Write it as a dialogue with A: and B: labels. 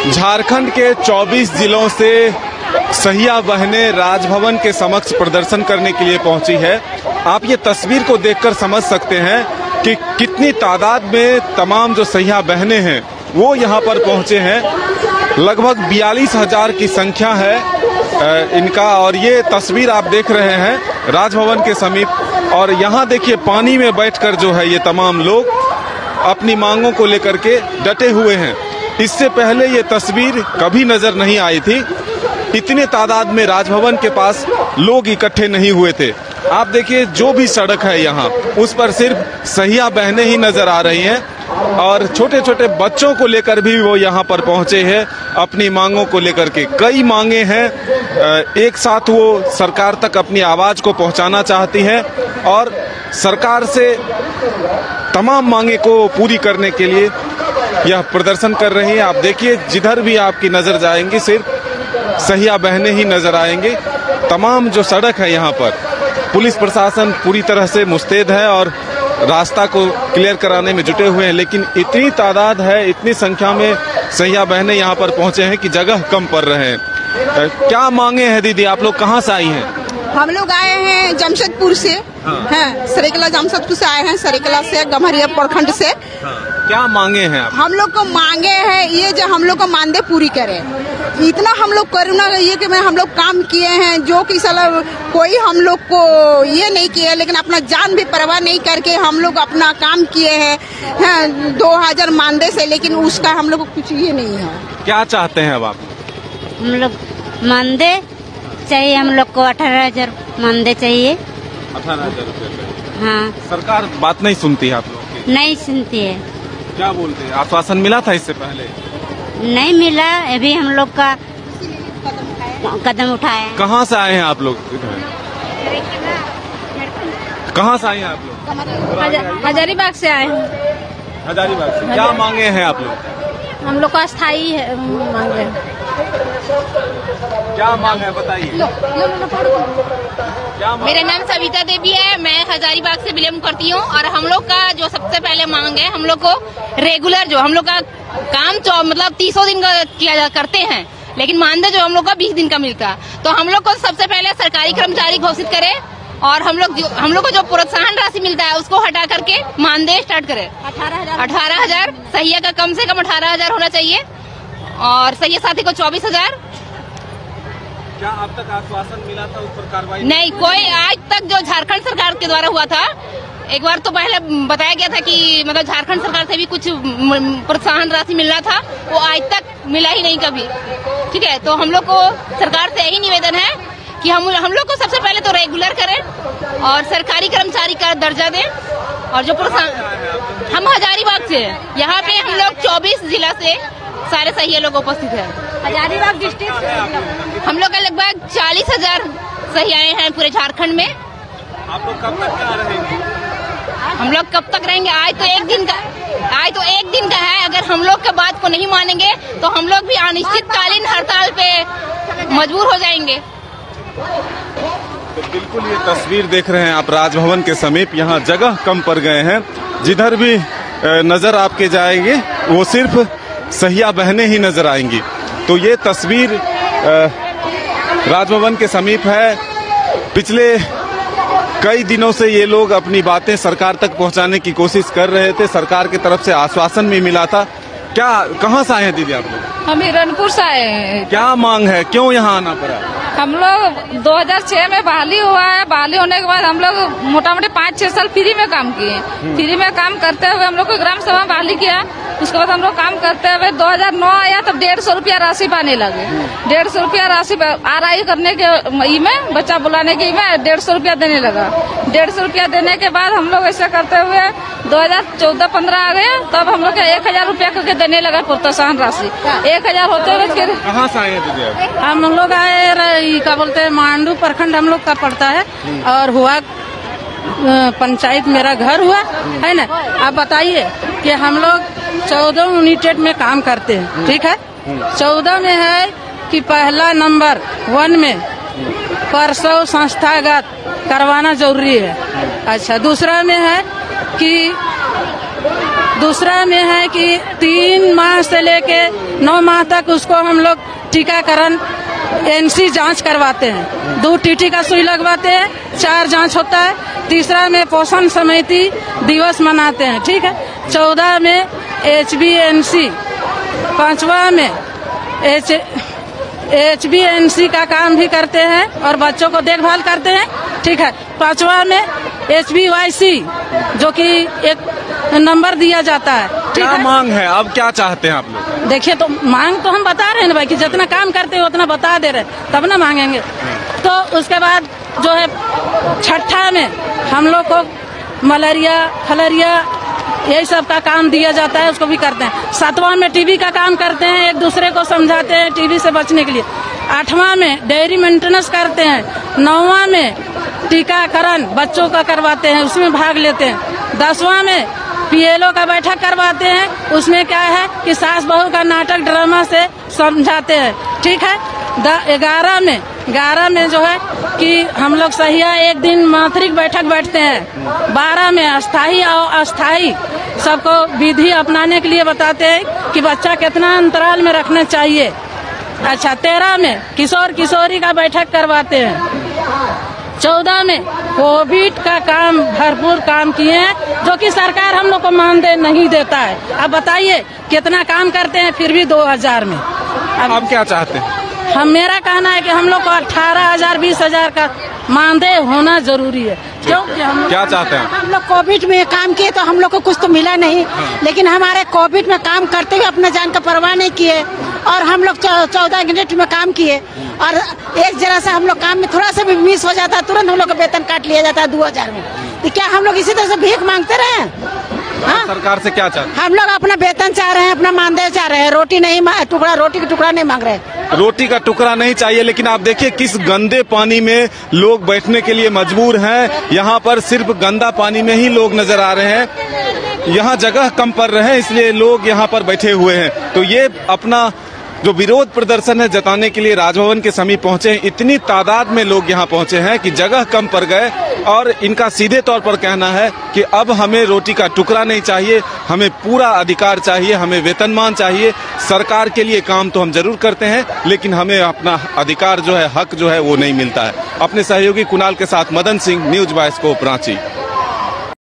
A: झारखंड के 24 जिलों से सहिया बहनें राजभवन के समक्ष प्रदर्शन करने के लिए पहुंची है। आप ये तस्वीर को देखकर समझ सकते हैं कि कितनी तादाद में तमाम जो सहिया बहनें हैं वो यहाँ पर पहुंचे हैं। लगभग 42,000 की संख्या है इनका। और ये तस्वीर आप देख रहे हैं राजभवन के समीप। और यहाँ देखिए पानी में बैठकर जो है ये तमाम लोग अपनी मांगों को लेकर के डटे हुए हैं। इससे पहले ये तस्वीर कभी नजर नहीं आई थी। इतने तादाद में राजभवन के पास लोग इकट्ठे नहीं हुए थे। आप देखिए जो भी सड़क है यहाँ उस पर सिर्फ सहिया बहनें ही नजर आ रही हैं और छोटे छोटे बच्चों को लेकर भी वो यहाँ पर पहुंचे हैं अपनी मांगों को लेकर के। कई मांगे हैं, एक साथ वो सरकार तक अपनी आवाज को पहुंचाना चाहती हैं और सरकार से तमाम मांगे को पूरी करने के लिए यह प्रदर्शन कर रही हैं। आप देखिए जिधर भी आपकी नजर जाएंगी सिर्फ सहिया बहनें ही नजर आएंगे। तमाम जो सड़क है यहाँ पर पुलिस प्रशासन पूरी तरह से मुस्तैद है और रास्ता को क्लियर कराने में जुटे हुए हैं, लेकिन इतनी तादाद है, इतनी संख्या में सहिया बहनें यहाँ पर पहुंचे हैं कि जगह कम पड़ रहे हैं। क्या मांगे हैं दीदी, आप लोग कहाँ से आई हैं?
B: हम लोग आए हैं जमशेदपुर से। हैं सरेकला जमशेदपुर से आए हैं, सरेकला से गम्हरिया प्रखंड से।
A: क्या मांगे हैं आप?
B: हम लोग को मांगे हैं ये जो हम लोग को मानदे पूरी करे। इतना हम लोग करुणा ये कि हम लोग काम किए हैं जो कि साला कोई हम लोग को ये नहीं किया, लेकिन अपना जान भी परवाह नहीं करके हम लोग अपना काम किए हैं 2000 मानदे से, लेकिन उसका हम लोग को कुछ ये नहीं है।
A: क्या चाहते हैं अब आप?
C: हम लोग मानदे चाहिए, हम लोग को 18,000 मानदे चाहिए।
A: 18,000 रुपये?
C: हाँ।
A: सरकार बात नहीं सुनती है आप लोग की?
C: नहीं सुनती है।
A: क्या बोलते हैं? आश्वासन मिला था इससे पहले?
C: नहीं मिला, अभी हम लोग का कदम उठाए।
A: कहाँ से आए हैं आप लोग? कहाँ से आए हैं आप लोग?
D: हजारीबाग से आए हैं।
A: हजारीबाग से। क्या मांगे हैं आप लोग?
D: हम लोग को अस्थायी मांगे।
A: क्या मांग है बताइए।
E: मेरा नाम सविता देवी है, मैं हजारीबाग से बिलोंग करती हूँ। और हम लोग का जो सबसे पहले मांग है, हम लोग को रेगुलर जो हम लोग का काम मतलब 30 दिन का किया करते हैं, लेकिन मानदेय जो हम लोग का 20 दिन का मिलता, तो हम लोग को सबसे पहले सरकारी कर्मचारी घोषित करे और हम लोग को जो प्रोत्साहन राशि मिलता है उसको हटा करके मानदेय स्टार्ट करे। 18,000 सहिया का कम से कम 18,000 होना चाहिए और सहिया साथी को 24,000।
A: क्या अब तक आश्वासन मिला था, उस पर कार्रवाई
E: नहीं? कोई आज तक जो झारखंड सरकार के द्वारा हुआ था, एक बार तो पहले बताया गया था कि मतलब झारखंड सरकार से भी कुछ प्रोत्साहन राशि मिलना था, वो आज तक मिला ही नहीं कभी। ठीक है, तो हम लोग को सरकार से यही निवेदन है कि हम लोग को सबसे पहले तो रेगुलर करें और सरकारी कर्मचारी का दर्जा दें। और जो प्रोत्साहन, हम हजारीबाग से यहाँ पे हम लोग 24 जिला से सारे सहिया लोग उपस्थित है।
D: हजारीबाग डिस्ट्रिक्ट से
E: हम लोग का लगभग 40,000 सहियाएं हैं पूरे झारखंड में।
A: आप लोग कब तक क्या रहेंगे?
E: हम लोग कब तक रहेंगे? आज तो एक दिन का है। अगर हम लोग के बात को नहीं मानेंगे तो हम लोग भी अनिश्चितकालीन हड़ताल पे मजबूर हो जाएंगे।
A: तो बिल्कुल ये तस्वीर देख रहे हैं आप राजभवन के समीप। यहाँ जगह कम पड़ गए हैं, जिधर भी नजर आपके जाएंगे वो सिर्फ सहिया बहनें ही नजर आएंगी। तो ये तस्वीर राजभवन के समीप है। पिछले कई दिनों से ये लोग अपनी बातें सरकार तक पहुंचाने की कोशिश कर रहे थे। सरकार की तरफ से आश्वासन भी मिला था। क्या, कहाँ से आए हैं दीदी आप लोग?
D: हम हिरणपुर से आए हैं।
A: क्या मांग है, क्यों यहाँ आना पड़ा?
D: हम लोग 2006 में बहाली हुआ है। बहाली होने के बाद हम लोग मोटा मोटी 5-6 साल फ्री में काम किए। फ्री में काम करते हुए हम लोग को ग्राम सभा बहाली किया। उसके बाद हम लोग काम करते हुए 2009 आया, तब 150 रुपया राशि पाने लगे। 150 रुपया राशि RI करने के में बच्चा बुलाने के में 150 रुपया देने लगा। 150 रुपया देने के बाद हम लोग ऐसा करते हुए 2014-15 आ गए, तब हम लोग 1,000 रुपया करके देने लगा प्रोत्साहन राशि। 1,000 होते हुए फिर
A: कहाँ से आए हैं दीदी आप?
D: हम लोग आए क्या बोलते हैं, मांडू प्रखंड हम लोग का पड़ता है और हुआ पंचायत मेरा घर हुआ है ना। आप बताइए कि हम लोग 14 यूनिटेड में काम करते हैं, ठीक है। 14 में है कि पहला नंबर 1 में परसव संस्थागत करवाना जरूरी है। अच्छा, दूसरा में है कि 3 माह
F: मास से लेके 9 माह तक उसको हम लोग टीकाकरण एनसी जांच करवाते हैं। 2 टीटी का सुई लगवाते हैं, 4 जांच होता है। तीसरा में पोषण समिति दिवस मनाते हैं, ठीक है। 14 में HbA1c, 5वां में HbA1c का काम भी करते हैं और बच्चों को देखभाल करते हैं, ठीक है। 5वां में HbYc जो कि एक नंबर दिया जाता है, ठीक है।
A: मांग है, अब क्या चाहते हैं आप लोग?
F: देखिए, तो मांग तो हम बता रहे हैं ना भाई कि जितना काम करते हैं उतना बता दे रहे हैं, तब ना मांगेंगे। तो उसके बाद जो है 6ठा में हम लोग को मलेरिया, फलेरिया यही सब का काम दिया जाता है, उसको भी करते हैं। 7वां में टीबी का काम करते हैं, एक दूसरे को समझाते हैं टीबी से बचने के लिए। 8वां में डेयरी मेंटेनेंस करते हैं। 9वां में टीकाकरण बच्चों का करवाते हैं, उसमें भाग लेते हैं। 10वां में PLO का बैठक करवाते हैं, उसमें क्या है कि सास बहू का नाटक ड्रामा से समझाते हैं, ठीक है। 11 में जो है कि हम लोग सहिया एक दिन मातृक बैठक बैठते हैं। 12 में अस्थाई और अस्थाई सबको विधि अपनाने के लिए बताते हैं कि बच्चा कितना अंतराल में रखना चाहिए। अच्छा, 13 में किशोर किशोरी का बैठक करवाते हैं। 14 में कोविड का काम भरपूर काम किए हैं, जो कि सरकार हम लोग को मानदेय नहीं देता है। अब बताइए कितना काम करते हैं फिर भी 2000 में।
A: अब क्या चाहते हैं?
F: मेरा कहना है कि हम लोग को 18,000 20,000 का मानदेय होना जरूरी है। क्योंकि हम
A: क्या चाहते हैं?
B: हम लोग कोविड में काम किए तो हम लोग को कुछ तो मिला नहीं, लेकिन हमारे कोविड में काम करते हुए अपने जान का परवाह नहीं किए और हम लोग 14 घंटे में काम किए और एक जरा से हम लोग काम में थोड़ा सा भी मिस हो जाता है, तुरंत हम लोग का वेतन काट लिया जाता है 2000 में। तो क्या हम लोग इसी तरह से भीख मांगते रहे? हाँ?
A: सरकार से क्या चाहते हैं?
B: हम लोग अपना वेतन चाह रहे हैं, अपना मानदेय चाह रहे हैं, रोटी का टुकड़ा नहीं मांग रहे।
A: रोटी का टुकड़ा नहीं चाहिए, लेकिन आप देखिए किस गंदे पानी में लोग बैठने के लिए मजबूर हैं। यहाँ पर सिर्फ गंदा पानी में ही लोग नजर आ रहे हैं। यहाँ जगह कम पड़ रहे हैं, इसलिए लोग यहाँ पर बैठे हुए हैं। तो ये अपना जो विरोध प्रदर्शन है जताने के लिए राजभवन के समीप पहुंचे हैं। इतनी तादाद में लोग यहाँ पहुंचे हैं कि जगह कम पड़ गए और इनका सीधे तौर पर कहना है कि अब हमें रोटी का टुकड़ा नहीं चाहिए, हमें पूरा अधिकार चाहिए, हमें वेतनमान चाहिए। सरकार के लिए काम तो हम जरूर करते हैं, लेकिन हमें अपना अधिकार जो है, हक जो है वो नहीं मिलता है। अपने सहयोगी कुणाल के साथ मदन सिंह, न्यूज बाइस्कोप, रांची।